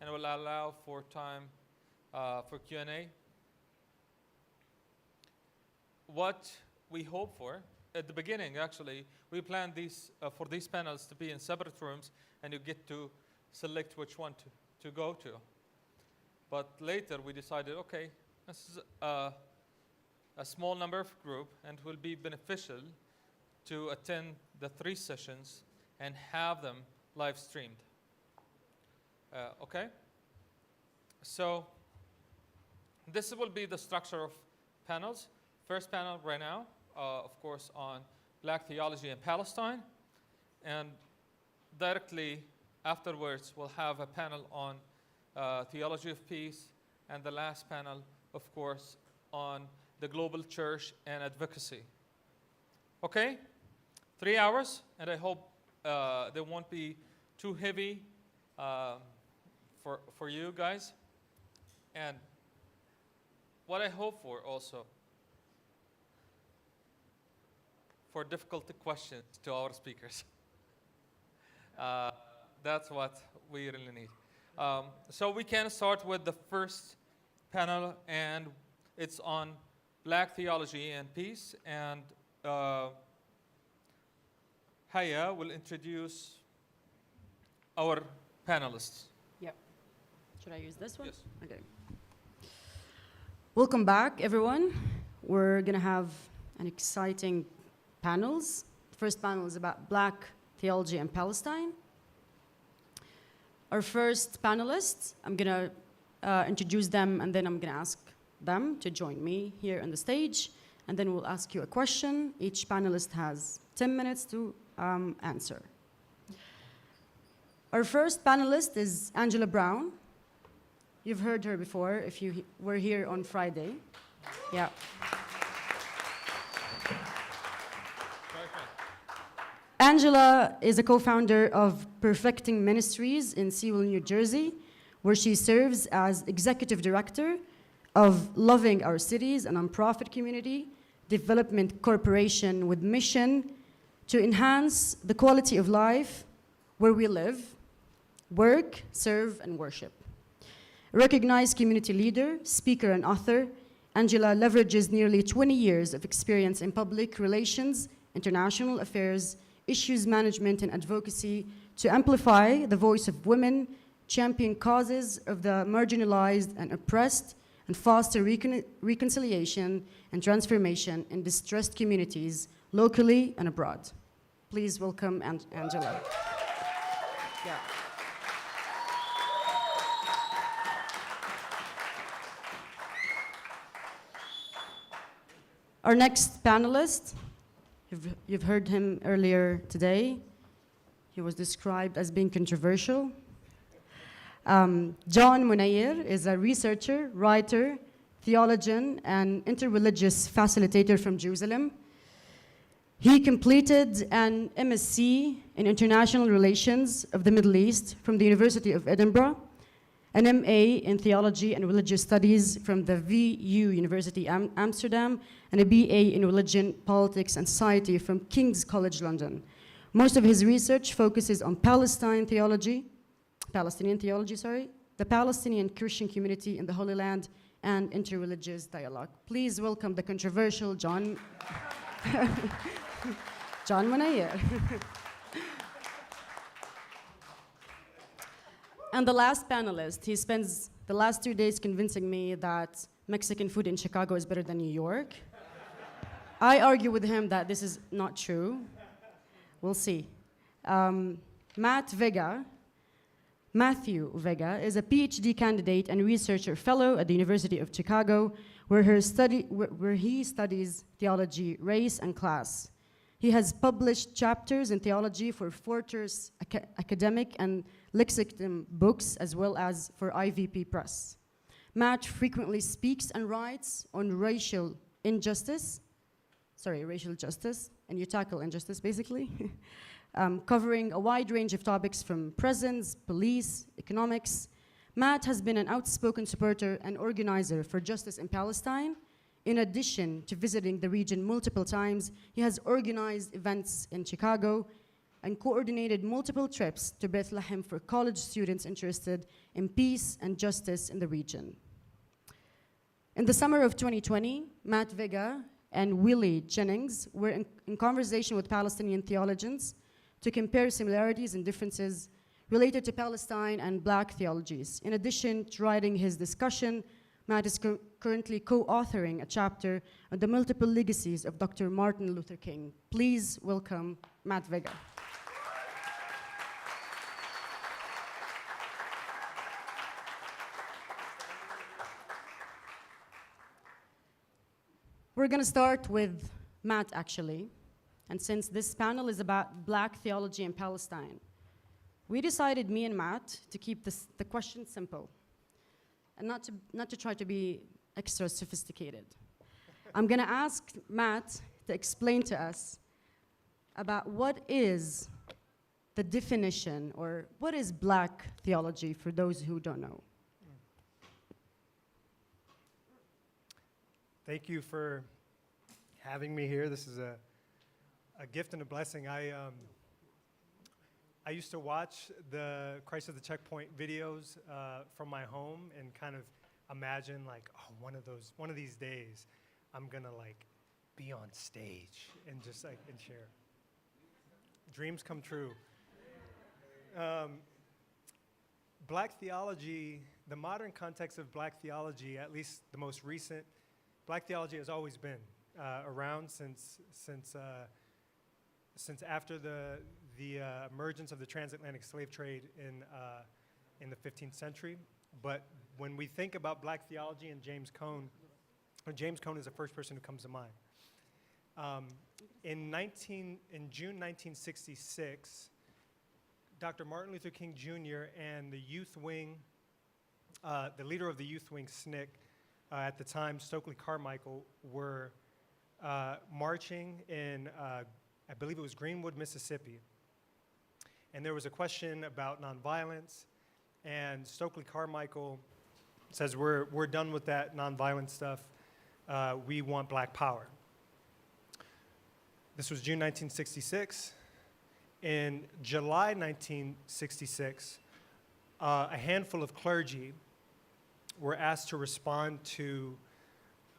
and we'll allow for time for Q&A. What we hope for, at the beginning actually, we planned these for these panels to be in separate rooms, and you get to select which one to go to. But later we decided, okay, this is a small number of group, and it will be beneficial to attend the 3 sessions and have them live streamed. Okay? So this will be the structure of panels. First panel right now, of course, on Black theology in Palestine. And directly afterwards, we'll have a panel on theology of peace. And the last panel, of course, on the global church and advocacy. Okay? 3 hours, and I hope they won't be too heavy for you guys. And what I hope for also, for difficult questions to our speakers. That's what we really need. So we can start with the first panel, and it's on Black theology and peace. And Haya will introduce our panelists. Yep. Should I use this one? Yes. Okay. Welcome back, everyone. We're going to have an exciting panels. The first panel is about Black theology and Palestine. Our first panelists, I'm going to introduce them, and then I'm going to ask them to join me here on the stage, and then we'll ask you a question. Each panelist has 10 minutes to answer. Our first panelist is Angela Brown. You've heard her before if you were here on Friday. Yeah. Angela is a co-founder of Perfecting Ministries in Sewell, New Jersey, where she serves as executive director of Loving Our Cities, a nonprofit community development corporation with mission to enhance the quality of life where we live, work, serve, and worship. A recognized community leader, speaker, and author, Angela leverages nearly 20 years of experience in public relations, international affairs, issues management, and advocacy to amplify the voice of women, champion causes of the marginalized and oppressed, and foster reconciliation and transformation in distressed communities locally and abroad. Please welcome Angela. Yeah. Our next panelist, you've heard him earlier today. He was described as being controversial. John Munayer is a researcher, writer, theologian, and interreligious facilitator from Jerusalem. He completed an MSc in International Relations of the Middle East from the University of Edinburgh, an MA in Theology and Religious Studies from the VU University Amsterdam, and a BA in Religion, Politics, and Society from King's College London. Most of his research focuses on Palestinian theology, the Palestinian Christian community in the Holy Land, and interreligious dialogue. Please welcome the controversial John Munayer. And the last panelist, he spends the last 2 days convincing me that Mexican food in Chicago is better than New York. I argue with him that this is not true. We'll see. Matthew Vega is a PhD candidate and researcher fellow at the University of Chicago, where he studies theology, race, and class. He has published chapters in theology for Forter's academic and lexicon books, as well as for IVP Press. Matt frequently speaks and writes on racial justice, and you tackle injustice, basically, covering a wide range of topics from prisons, police, economics. Matt has been an outspoken supporter and organizer for justice in Palestine. In addition to visiting the region multiple times, he has organized events in Chicago and coordinated multiple trips to Bethlehem for college students interested in peace and justice in the region. In the summer of 2020, Matt Vega and Willie Jennings were in conversation with Palestinian theologians to compare similarities and differences related to Palestine and Black theologies. In addition to writing his discussion, Matt is currently co-authoring a chapter on the multiple legacies of Dr. Martin Luther King. Please welcome Matt Vega. We're going to start with Matt, actually. And since this panel is about Black theology in Palestine, we decided, me and Matt, to keep the question simple and not to try to be extra sophisticated. I'm going to ask Matt to explain to us about what is the definition, or what is Black theology for those who don't know. Thank you for having me here. This is a gift and a blessing. I used to watch the Christ at the Checkpoint videos from my home and kind of imagine like, oh, one of these days, I'm gonna like be on stage and just like and share. Dreams come true. Black theology, the modern context of Black theology, at least the most recent, Black theology has always been around since after the emergence of the transatlantic slave trade in the 15th century. But when we think about Black theology and James Cone is the first person who comes to mind. In June 1966, Dr. Martin Luther King Jr. and the youth wing, the leader of the youth wing, SNCC, at the time, Stokely Carmichael, were marching in, I believe it was Greenwood, Mississippi. And there was a question about nonviolence, and Stokely Carmichael says, we're done with that nonviolent stuff. We want Black power. This was June 1966. In July 1966, a handful of clergy were asked to respond to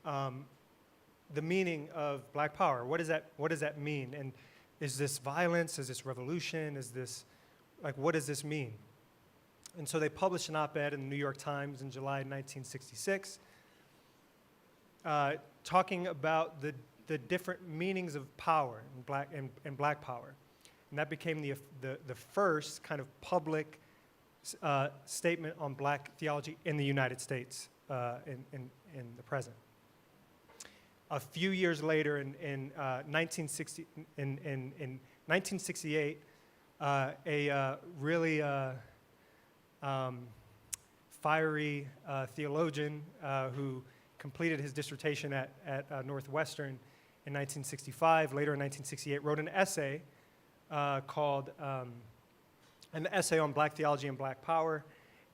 the meaning of Black power. What does that mean? And is this violence? Is this revolution? Is this, like, what does this mean? And so they published an op-ed in the New York Times in July 1966, talking about the different meanings of power and Black power. And that became the first kind of public statement on Black theology in the United States in the present. A few years later, in 1968, a really fiery theologian who completed his dissertation at Northwestern in 1965, later in 1968, wrote an essay called an essay on Black theology and Black power,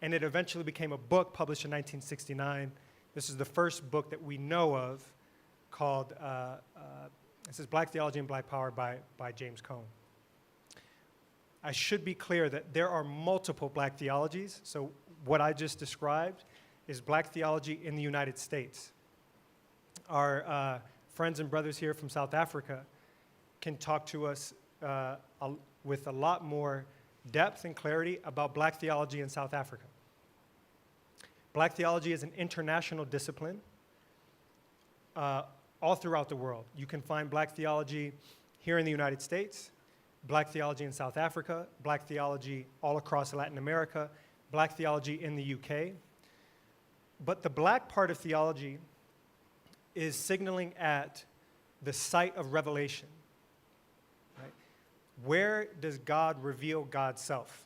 and it eventually became a book published in 1969. This is the first book that we know of called, this is Black Theology and Black Power by James Cone. I should be clear that there are multiple Black theologies, so what I just described is Black theology in the United States. Our friends and brothers here from South Africa can talk to us with a lot more depth and clarity about Black theology in South Africa. Black theology is an international discipline all throughout the world. You can find Black theology here in the United States, Black theology in South Africa, Black theology all across Latin America, Black theology in the UK. But the Black part of theology is signaling at the site of revelation. Right? Where does God reveal God's self?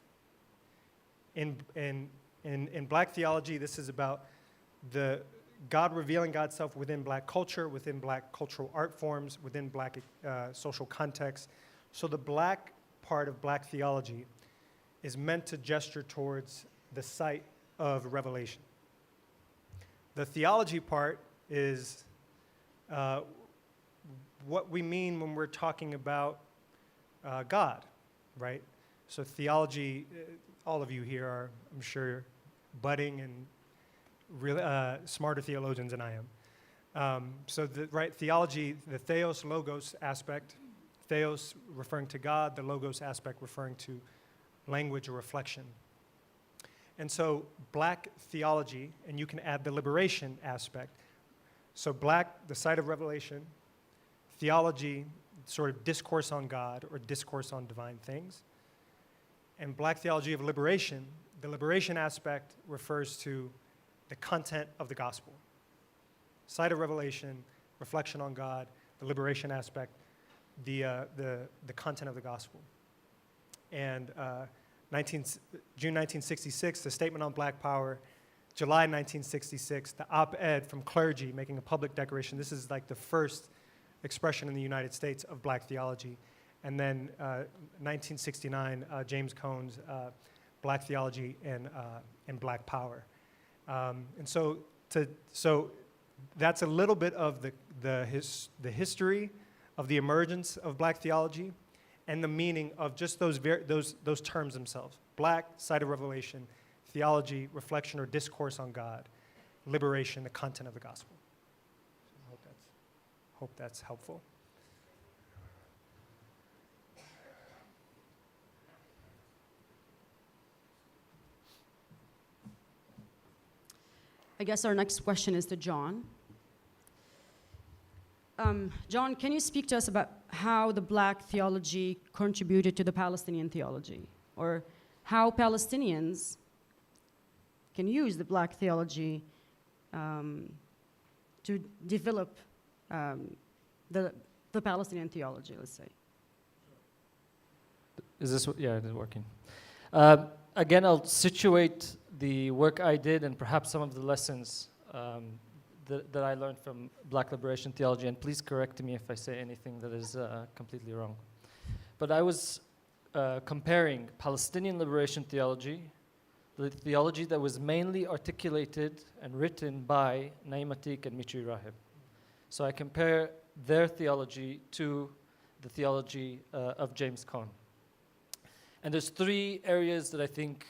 In Black theology, this is about the God revealing God's self within Black culture, within Black cultural art forms, within Black social context. So the Black part of Black theology is meant to gesture towards the site of revelation. The theology part is what we mean when we're talking about God. right? So theology, all of you here are, I'm sure, budding and really smarter theologians than I am. So theology, the theos logos aspect, theos referring to God, the logos aspect referring to language or reflection. And so black theology, and you can add the liberation aspect. So black, the site of revelation, theology, sort of discourse on God or discourse on divine things. And black theology of liberation, the liberation aspect refers to the content of the gospel. Site of revelation, reflection on God, the liberation aspect, the content of the gospel. And June 1966, the Statement on Black Power. July 1966, the op-ed from clergy making a public declaration. This is like the first expression in the United States of black theology. And then 1969, James Cone's Black Theology and Black Power. And so that's a little bit of the history of the emergence of black theology and the meaning of just those terms themselves. Black, site of revelation, theology, reflection or discourse on God, liberation, the content of the gospel. I hope that's helpful. I guess our next question is to John. John, can you speak to us about how the black theology contributed to the Palestinian theology, or how Palestinians can use the black theology to develop the Palestinian theology, let's say? Is this, yeah, it is working. Again, I'll situate the work I did and perhaps some of the lessons that I learned from Black liberation theology, and please correct me if I say anything that is completely wrong. But I was comparing Palestinian liberation theology, the theology that was mainly articulated and written by Naim Atik and Mitri Rahib. So I compare their theology to the theology of James Cone. And there's three areas that I think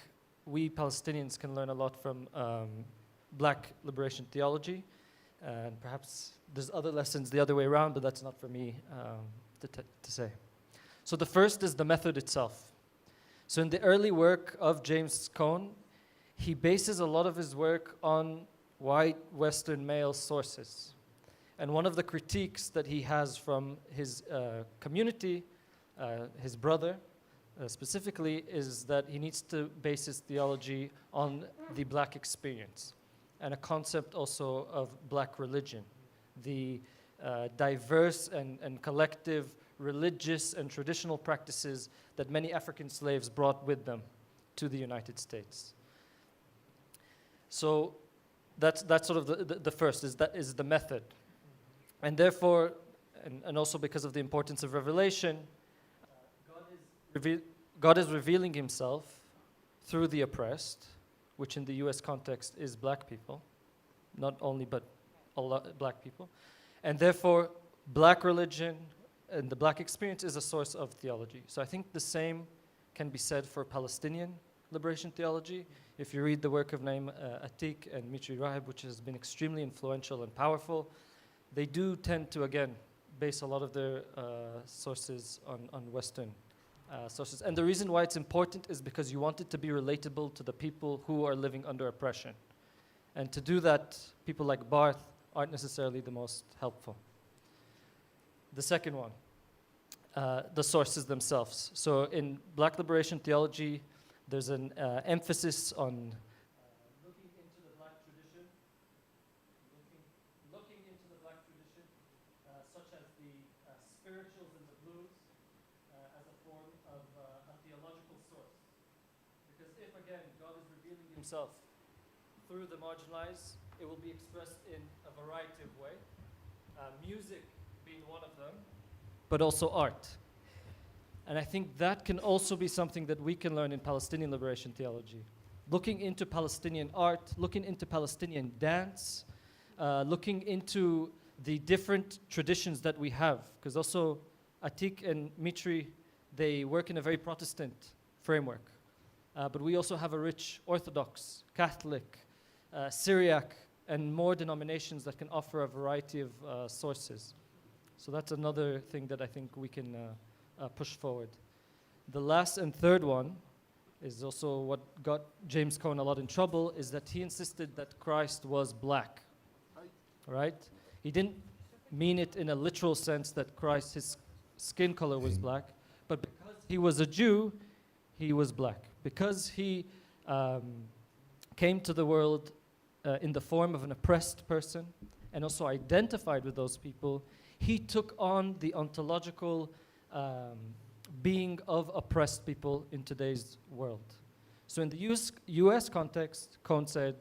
we Palestinians can learn a lot from black liberation theology. And perhaps there's other lessons the other way around, but that's not for me to say. So the first is the method itself. So in the early work of James Cone, he bases a lot of his work on white Western male sources. And one of the critiques that he has from his community, his brother specifically, is that he needs to base his theology on the black experience and a concept also of black religion, the diverse and collective religious and traditional practices that many African slaves brought with them to the United States. So that's sort of the first, is the method. And therefore, and also because of the importance of revelation, God is revealing himself through the oppressed, which in the US context is black people, not only, but a lot black people. And therefore, black religion and the black experience is a source of theology. So I think the same can be said for Palestinian liberation theology. If you read the work of Naim Atik and Mitri Rahib, which has been extremely influential and powerful, they do tend to, again, base a lot of their sources on Western sources. And the reason why it's important is because you want it to be relatable to the people who are living under oppression. And to do that, people like Barth aren't necessarily the most helpful. The second one, the sources themselves. So in black liberation theology, there's an emphasis on looking into the black tradition, looking into the black tradition, such as the spirituals and the blues, as a form of a theological source. Because if, again, God is revealing himself through the marginalized, it will be expressed in a variety of ways. Music being one of them, but also art. And I think that can also be something that we can learn in Palestinian liberation theology. Looking into Palestinian art, looking into Palestinian dance, looking into the different traditions that we have. Because also Atik and Mitri, they work in a very Protestant framework. But we also have a rich Orthodox, Catholic, Syriac, and more denominations that can offer a variety of sources. So that's another thing that I think we can push forward. The last and third one is also what got James Cone a lot in trouble, is that he insisted that Christ was black, right? He didn't mean it in a literal sense that Christ, his skin color was black, but because he was a Jew, he was black. Because he came to the world in the form of an oppressed person and also identified with those people, he took on the ontological being of oppressed people in today's world. So in the US context, Cone said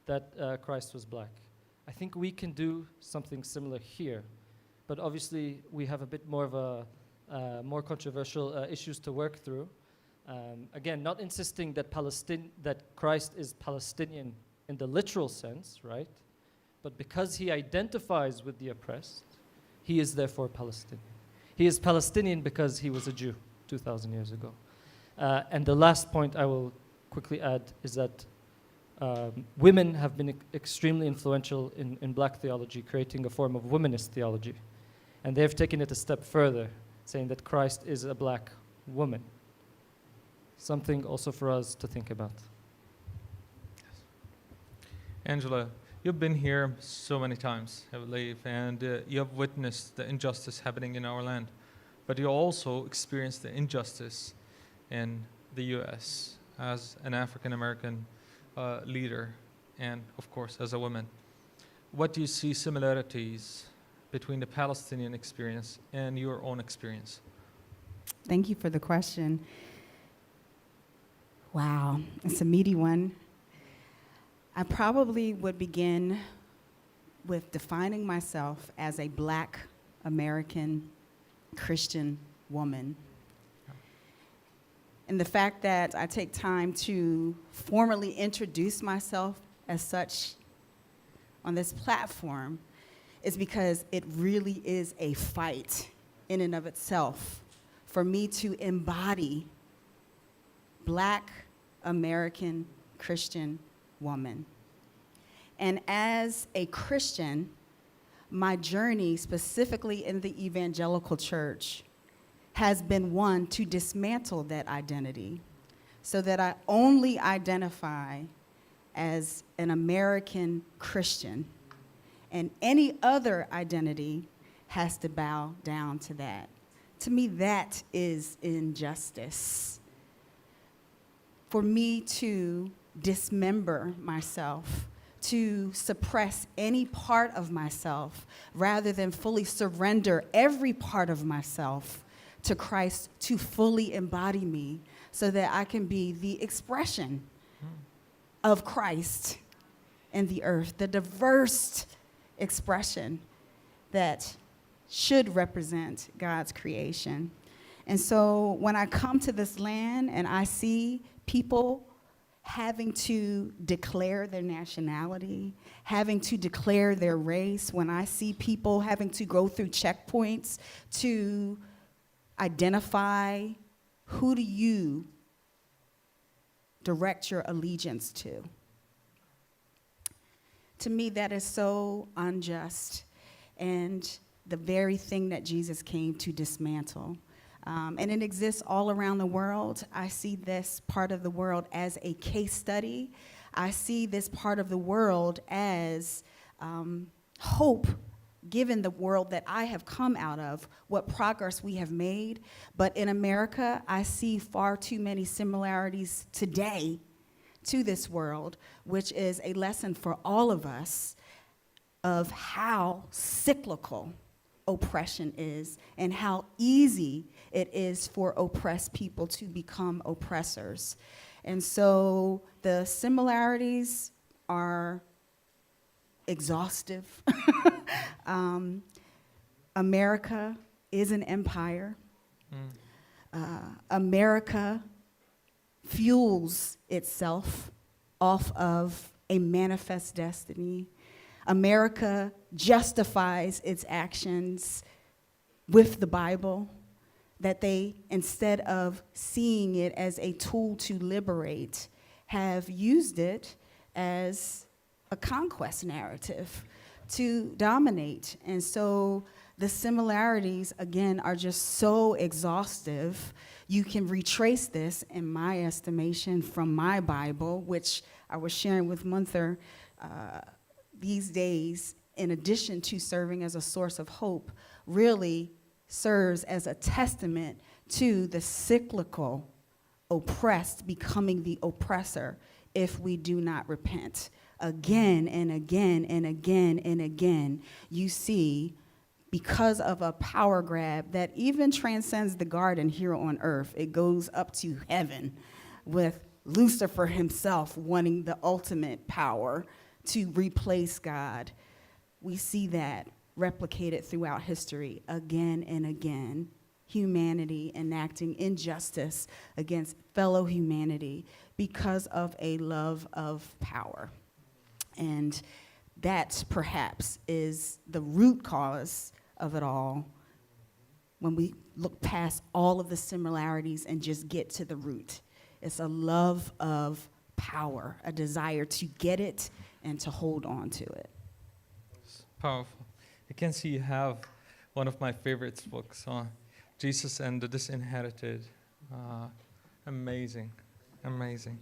that Christ was black. I think we can do something similar here, but obviously we have a bit more of a more controversial issues to work through. Again, not insisting that that Christ is Palestinian in the literal sense, right? But because he identifies with the oppressed, he is therefore Palestinian. He is Palestinian because he was a Jew 2,000 years ago. And the last point I will quickly add is that women have been extremely influential in black theology, creating a form of womanist theology. And they have taken it a step further, saying that Christ is a black woman. Something also for us to think about. Angela, you've been here so many times, I believe, and you have witnessed the injustice happening in our land. But you also experienced the injustice in the U.S. as an African-American leader and, of course, as a woman. What do you see similarities between the Palestinian experience and your own experience? Thank you for the question. Wow, it's a meaty one. I probably would begin with defining myself as a black American Christian woman. And the fact that I take time to formally introduce myself as such on this platform is because it really is a fight in and of itself for me to embody black American Christian woman. And as a Christian, my journey, specifically in the evangelical church, has been one to dismantle that identity so that I only identify as an American Christian, and any other identity has to bow down to that. To me, that is injustice. For me to dismember myself, to suppress any part of myself, rather than fully surrender every part of myself to Christ to fully embody me so that I can be the expression of Christ in the earth, the diverse expression that should represent God's creation. And so when I come to this land and I see people having to declare their nationality, having to declare their race, when I see people having to go through checkpoints to identify who do you direct your allegiance to me, that is so unjust and the very thing that Jesus came to dismantle. And it exists all around the world. I see this part of the world as a case study. I see this part of the world as hope, given the world that I have come out of, what progress we have made. But in America, I see far too many similarities today to this world, which is a lesson for all of us of how cyclical oppression is and how easy it is for oppressed people to become oppressors. And so the similarities are exhaustive. America is an empire. America fuels itself off of a manifest destiny. America justifies its actions with the Bible. that they, instead of seeing it as a tool to liberate, have used it as a conquest narrative to dominate. And so the similarities, again, are just so exhaustive. You can retrace this, in my estimation, from my Bible, which I was sharing with Munther these days, in addition to serving as a source of hope, really serves as a testament to the cyclical oppressed becoming the oppressor if we do not repent. Again and again and again and again, you see, because of a power grab that even transcends the garden here on earth, it goes up to heaven with Lucifer himself wanting the ultimate power to replace God. We see that replicated throughout history again and again. Humanity enacting injustice against fellow humanity because of a love of power. And that perhaps is the root cause of it all when we look past all of the similarities and just get to the root. It's a love of power, a desire to get it and to hold on to it. Powerful. I can see you have one of my favorite books on Jesus and the Disinherited. Amazing, amazing.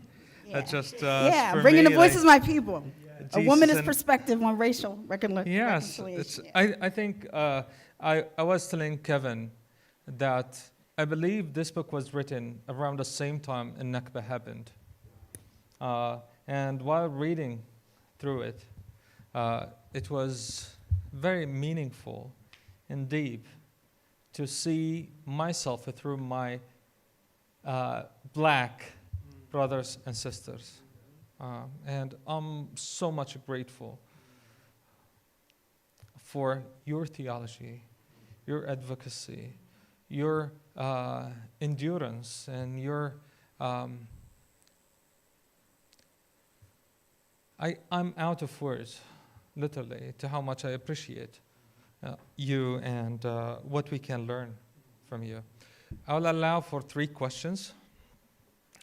Yeah, For bringing me, the voices of my people. A Jesus womanist and- perspective on racial Yes, reconciliation. I think I was telling Kevin that I believe this book was written around the same time Nakba happened. And while reading through it, it was very meaningful and deep to see myself through my black brothers and sisters. And I'm so much grateful for your theology, your advocacy, your endurance, and your I'm out of words, literally, to how much I appreciate you and what we can learn from you. I'll allow for 3 questions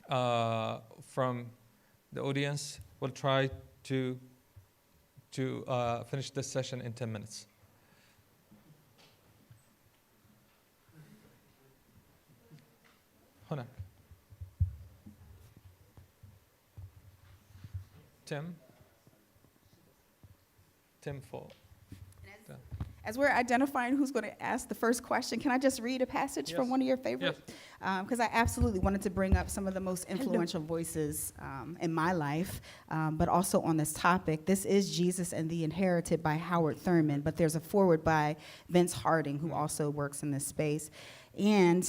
from the audience. We'll try to finish this session in 10 minutes. هناك. Tim Fall. As we're identifying who's going to ask the first question, can I just read a passage from Yes. one of your favorites? Because I absolutely wanted to bring up some of the most influential voices in my life, but also on this topic. This is Jesus and the Inherited by Howard Thurman, but there's a foreword by Vince Harding, who also works in this space. And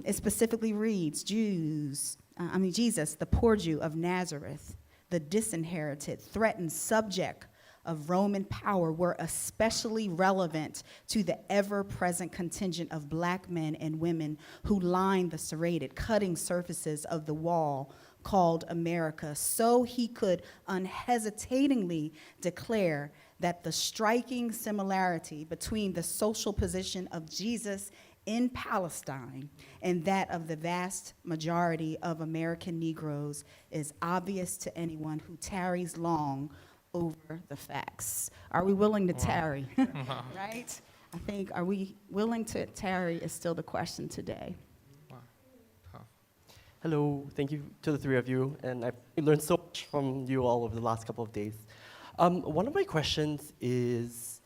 it specifically reads, Jesus, the poor Jew of Nazareth, the disinherited, threatened subject of Roman power, were especially relevant to the ever-present contingent of black men and women who lined the serrated, cutting surfaces of the wall called America, so he could unhesitatingly declare that the striking similarity between the social position of Jesus in Palestine and that of the vast majority of American Negroes is obvious to anyone who tarries long over the facts. Are we willing to tarry? Right? I think, are we willing to tarry is still the question today. Hello, thank you to the 3 of you, and I've learned so much from you all over the last couple of days. One of my questions is,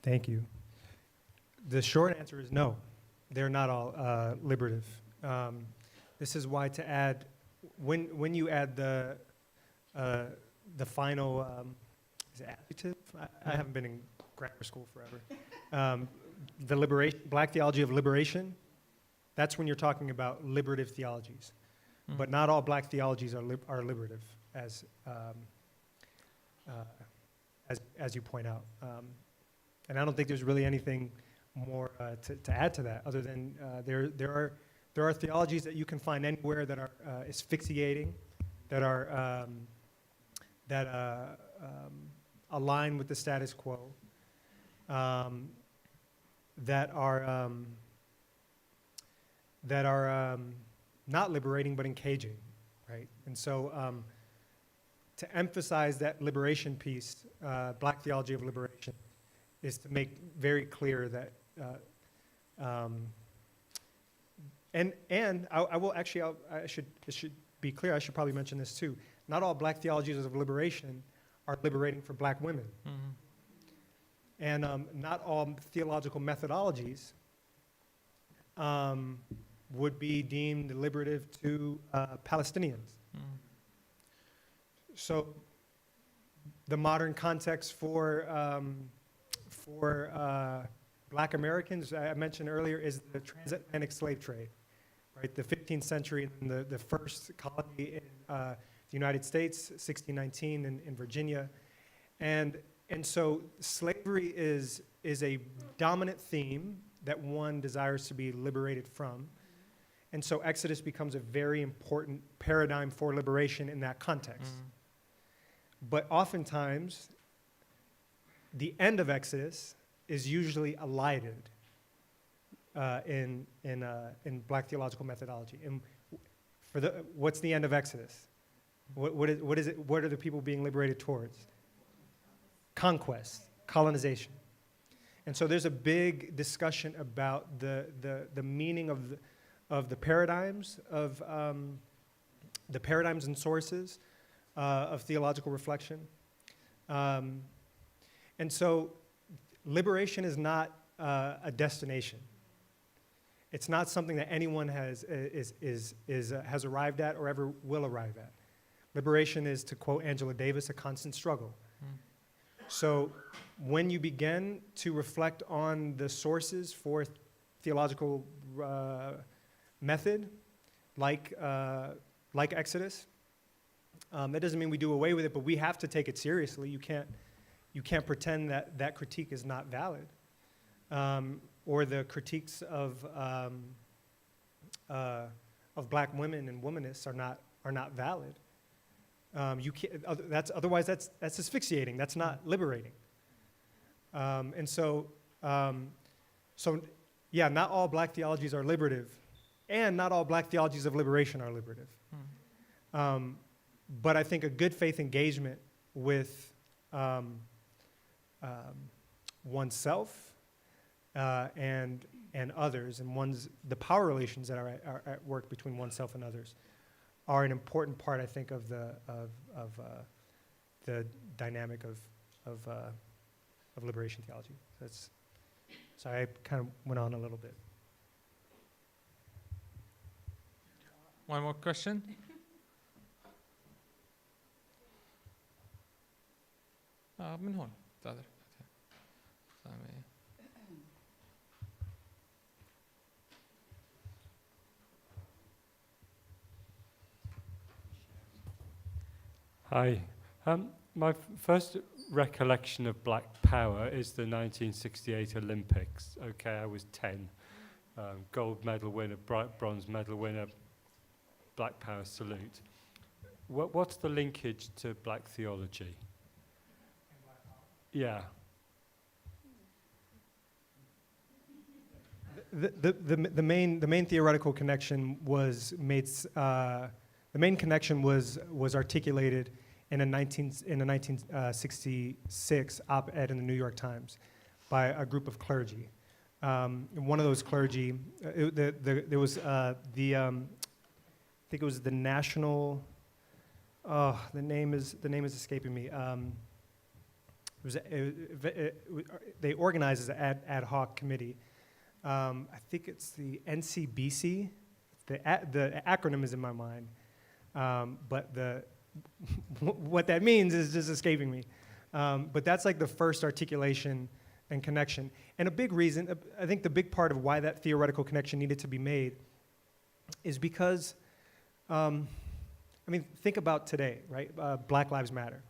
Thank you. The short answer is no. They're not all liberative. This is why to add, when you add the final, is it adjective? I haven't been in grammar school forever. The liberation, black theology of liberation, that's when you're talking about liberative theologies. But not all black theologies are liberative, as you point out. And I don't think there's really anything more to add to that, other than there are theologies that you can find anywhere that are asphyxiating, that are align with the status quo, that are not liberating but engaging, right? And so to emphasize that liberation piece, black theology of liberation, is to make very clear that, and I will actually, it should be clear, I should probably mention this too. Not all black theologies of liberation are liberating for black women. And not all theological methodologies would be deemed liberative to Palestinians. So the modern context for black Americans, I mentioned earlier, is the transatlantic slave trade, right? The 15th century, and the first colony in the United States, 1619 in Virginia. And so slavery is a dominant theme that one desires to be liberated from. And so Exodus becomes a very important paradigm for liberation in that context. But oftentimes, the end of Exodus is usually elided in black theological methodology. And what's the end of Exodus? What is it? What are the people being liberated towards? Conquest, colonization. And so there's a big discussion about the meaning of the paradigms of the paradigms and sources of theological reflection. And so liberation is not a destination. It's not something that anyone has arrived at or ever will arrive at. Liberation is, to quote Angela Davis, a constant struggle. So when you begin to reflect on the sources for theological method, like Exodus, that doesn't mean we do away with it, but we have to take it seriously. You can't pretend that critique is not valid, or the critiques of black women and womanists are not valid. You can't. Otherwise, that's asphyxiating. That's not liberating. And so yeah, not all black theologies are liberative, and not all black theologies of liberation are liberative. But I think a good faith engagement with oneself and others, and the power relations that are at work between oneself and others, are an important part, I think, of the dynamic of liberation theology. So I kind of went on a little bit. One more question? من هون تقدر. Hi. My first recollection of black power is the 1968 Olympics. Okay, I was 10. Gold medal winner, bronze medal winner, black power salute. What's the linkage to black theology? Yeah. The main theoretical connection was made. The main connection was articulated in a 1966 op-ed in the New York Times by a group of clergy. One of those clergy, there was I think it was the National. Oh, the name is escaping me. They organized an ad hoc committee. I think it's the NCBC. The acronym is in my mind. But what that means is just escaping me. But that's like the first articulation and connection. And a big reason, I think the big part of why that theoretical connection needed to be made is because, think about today, right? Black Lives Matter.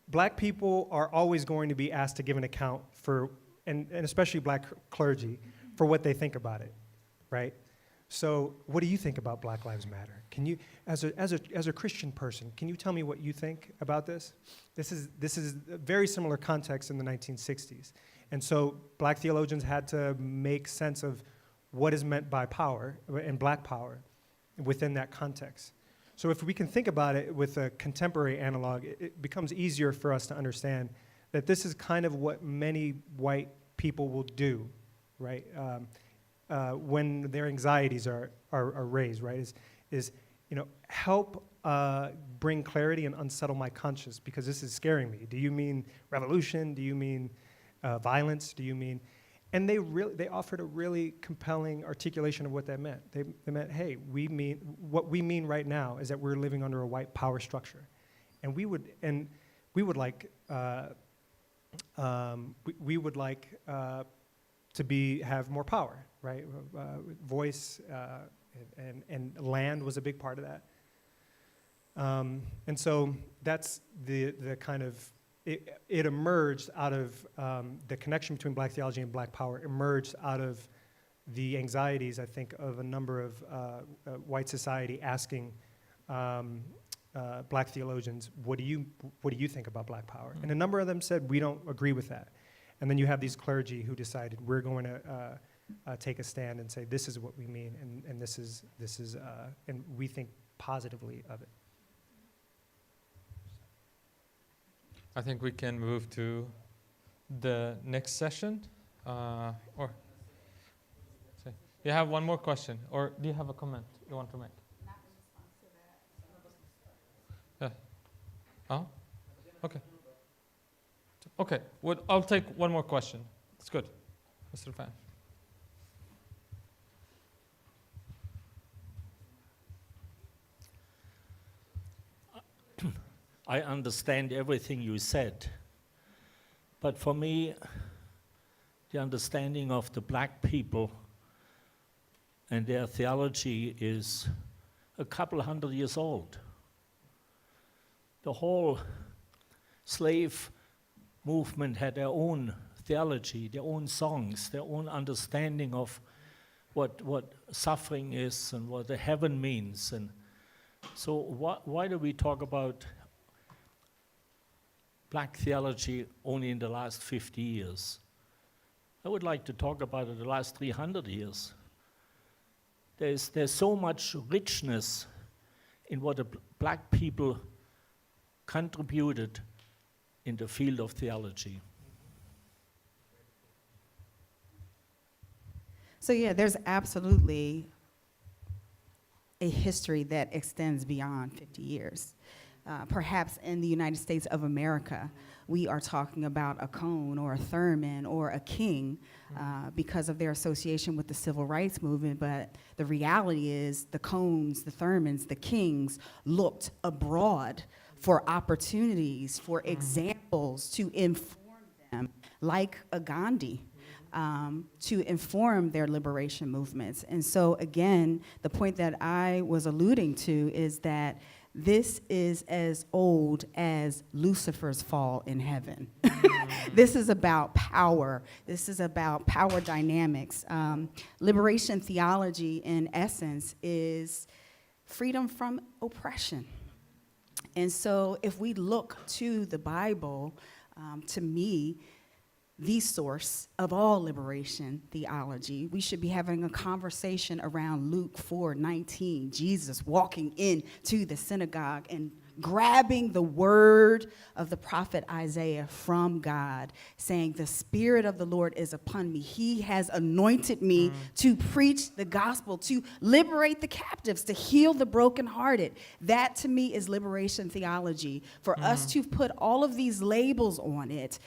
Black people are always going to be asked to give an account for, and especially black clergy, for what they think about it, right? So what do you think about Black Lives Matter? Can you, as a Christian person, can you tell me what you think about this? This is a very similar context in the 1960s. And so black theologians had to make sense of what is meant by power and black power within that context. So if we can think about it with a contemporary analog, it becomes easier for us to understand that this is kind of what many white people will do, right? When their anxieties are raised, right? Is help bring clarity and unsettle my conscience because this is scaring me. Do you mean revolution? Do you mean violence? Do you mean? And they offered a really compelling articulation of what that meant. They meant, hey, what we mean right now is that we're living under a white power structure, and we would like to have more power, right? Voice and land was a big part of that. And so that's the kind of, it emerged out of the connection between black theology and black power emerged out of the anxieties, I think, of a number of white society asking black theologians, what do you think about black power? And a number of them said, we don't agree with that. And then you have these clergy who decided we're going to take a stand and say this is what we mean, and this is and we think positively of it. I think we can move to the next session, or say, you have one more question, or do you have a comment you want to make? Not in response to that. Yeah. Oh, okay. Okay, well, I'll take one more question. It's good. Mr. Fan. I understand everything you said, but for me, the understanding of the black people and their theology is a couple hundred years old. The whole slave movement had their own theology, their own songs, their own understanding of what suffering is and what the heaven means. And so why do we talk about black theology only in the last 50 years? I would like to talk about it the last 300 years. There's so much richness in what the black people contributed in the field of theology. So yeah, there's absolutely a history that extends beyond 50 years. Perhaps in the United States of America, we are talking about a Cone or a Thurman or a King because of their association with the civil rights movement, but the reality is the Cones, the Thurmans, the Kings looked abroad for opportunities, for examples to inform them, like a Gandhi, to inform their liberation movements. And so again, the point that I was alluding to is that this is as old as Lucifer's fall in heaven. This is about power. This is about power dynamics. Liberation theology, in essence, is freedom from oppression. And so if we look to the Bible, to me, the source of all liberation theology, we should be having a conversation around Luke 4:19, Jesus walking into the synagogue and grabbing the word of the prophet Isaiah from God, saying, the Spirit of the Lord is upon me. He has anointed me to preach the gospel, to liberate the captives, to heal the brokenhearted. That, to me, is liberation theology. For us to put all of these labels on it,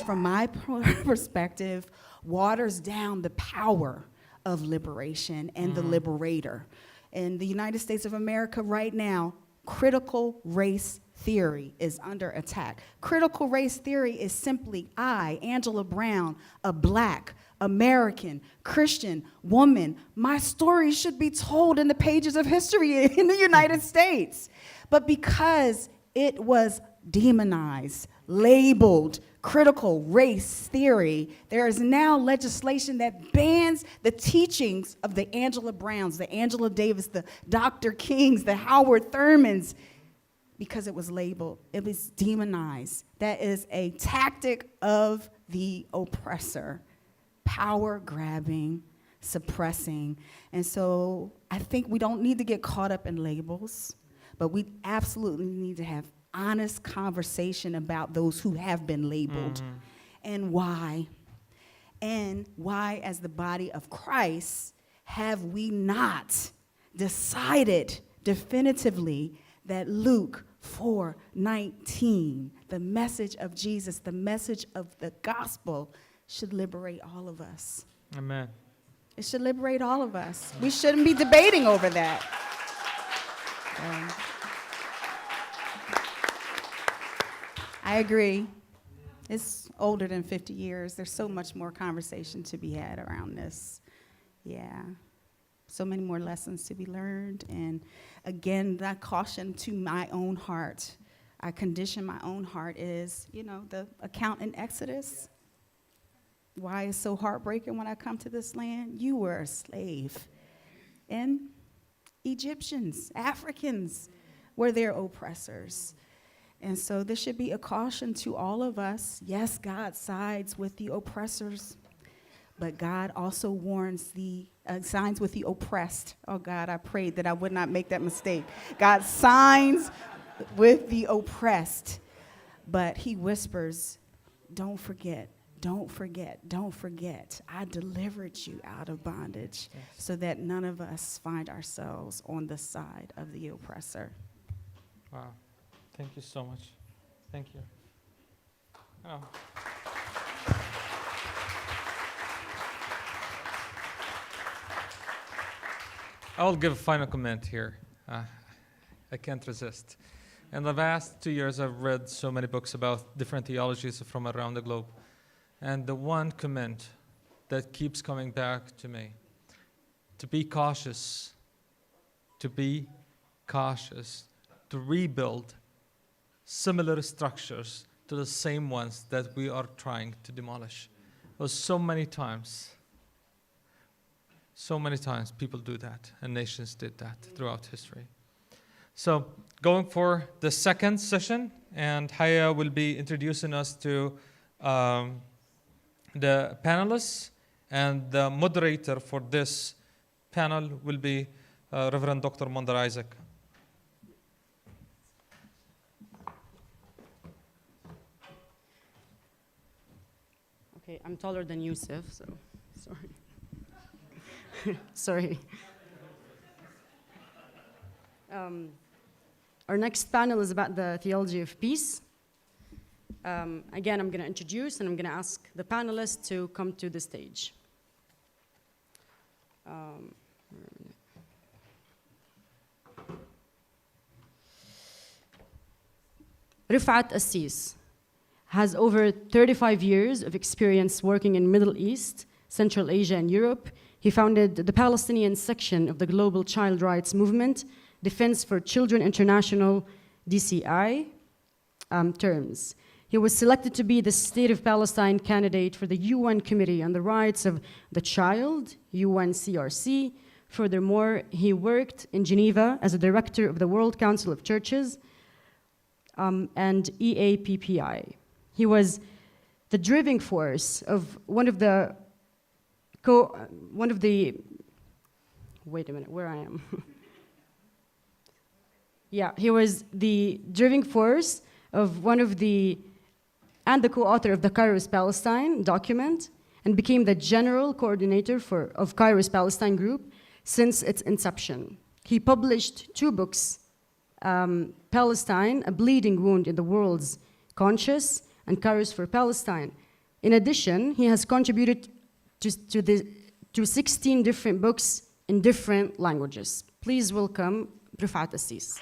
from my perspective, waters down the power of liberation and the liberator. In the United States of America right now, critical race theory is under attack. Critical race theory is simply I, Angela Brown, a Black, American, Christian woman. My story should be told in the pages of history in the United States. But because it was demonized, labeled critical race theory, there is now legislation that bans the teachings of the Angela Browns, the Angela Davis, the Dr. Kings, the Howard Thurmans, because it was labeled, it was demonized. That is a tactic of the oppressor, power grabbing, suppressing. And so I think we don't need to get caught up in labels, but we absolutely need to have honest conversation about those who have been labeled and why. And why, as the body of Christ, have we not decided definitively that Luke 4:19, the message of Jesus, the message of the gospel, should liberate all of us? Amen. It should liberate all of us. We shouldn't be debating over that. I agree. It's older than 50 years. There's so much more conversation to be had around this. Yeah. So many more lessons to be learned. And again, that caution to my own heart. I condition my own heart is, the account in Exodus. Why it's so heartbreaking when I come to this land? You were a slave. And Egyptians, Africans were their oppressors. And so this should be a caution to all of us. Yes, God sides with the oppressors, but God also warns signs with the oppressed. Oh God, I prayed that I would not make that mistake. God signs with the oppressed, but he whispers, don't forget, don't forget, don't forget. I delivered you out of bondage so that none of us find ourselves on the side of the oppressor. Wow. Thank you so much. Thank you. Oh. I'll give a final comment here. I can't resist. In the last 2 years, I've read so many books about different theologies from around the globe. And the one comment that keeps coming back to me, to be cautious, to rebuild similar structures to the same ones that we are trying to demolish. Because so many times people do that, and nations did that throughout history. So going for the second session, and Haya will be introducing us to the panelists, and the moderator for this panel will be Reverend Dr. Mondar Isaac. Okay, I'm taller than Yusuf, so sorry. Sorry. Our next panel is about the theology of peace. Again, I'm going to introduce and I'm going to ask the panelists to come to the stage. Rifat Assis has over 35 years of experience working in Middle East, Central Asia, and Europe. He founded the Palestinian section of the Global Child Rights Movement, Defense for Children International, DCI terms. He was selected to be the State of Palestine candidate for the UN Committee on the Rights of the Child, UNCRC. Furthermore, he worked in Geneva as a director of the World Council of Churches and EAPPI. He was the driving force of wait a minute, where I am. Yeah, he was the driving force of and the co-author of the Kairos Palestine document, and became the general coordinator of Kairos Palestine Group since its inception. He published 2 books, Palestine, A Bleeding Wound in the World's Conscience, and Kairos for Palestine. In addition, he has contributed to 16 different books in different languages. Please welcome Rifat Assis.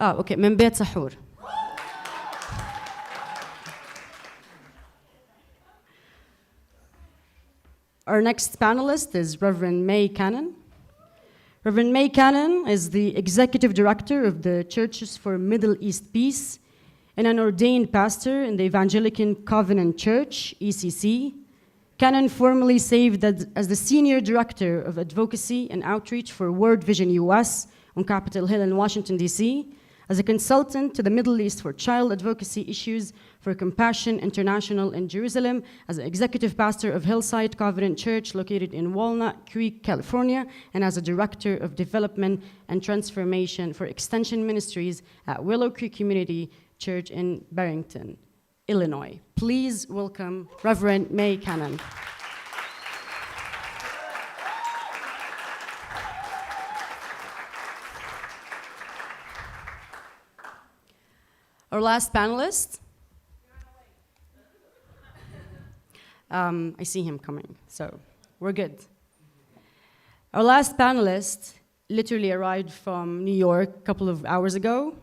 اوكي من بيت سحور. Our next panelist is Reverend May Cannon. Reverend May Cannon is the executive director of the Churches for Middle East Peace and an ordained pastor in the Evangelical Covenant Church, ECC. Cannon formerly served as the senior director of advocacy and outreach for World Vision US on Capitol Hill in Washington, D.C., as a consultant to the Middle East for child advocacy issues for Compassion International in Jerusalem, as an executive pastor of Hillside Covenant Church located in Walnut Creek, California, and as a director of development and transformation for Extension Ministries at Willow Creek Community Church in Barrington, Illinois. Please welcome Reverend May Cannon. Our last panelist. I see him coming, so we're good. Our last panelist literally arrived from New York a couple of hours ago.